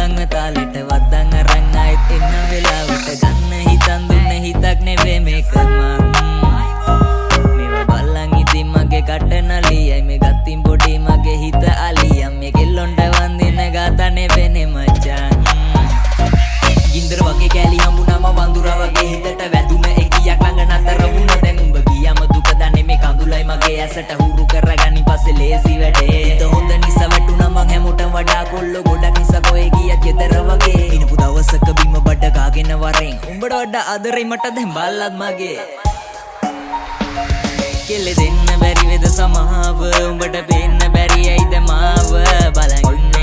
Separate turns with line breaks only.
බල්ලන්ව තාලෙට වද්දන් අරන් ආයෙත් එන්න වෙලාවට ගන්න හිතන් දුන්න හිතක් නෙවේ මේක මේවා බල්ලන් ඉතින් මගේ කට නලියයි මේ ගත්තින් පොඩි මගේ හිත අලියම් මේ කෙල්ලොන්ට වන්දින ගාතා නෙවෙනේ මචං ගින්දර වගේ කෑලි හම්බුනම වඳුරා වගේ හිතට වැදුන එකියක් ළඟ නතර වුණා දැන් උඹ ගියම දුක දන්නේ මේ කඳුලයි මගේ ඇසට හුරු කරගනි පස්සේ ලේසි වැඩේ හිත හොඳ නිසා වැටුණා මං හැමෝටම වඩා කොල්ල ගොඩක් නිසා කොහෙ ගියත් ගෙදර වගේ ඉනපු දවසක බිම බඩ ගාගෙන වරෙන් උඹට වඩා ආදරේ මට දැන් බල්ලත් මගේ කෙල්ල දෙන්න බැරි වේද සමාව උඹට පේන්න බැරි ඇයිද මාව බලන්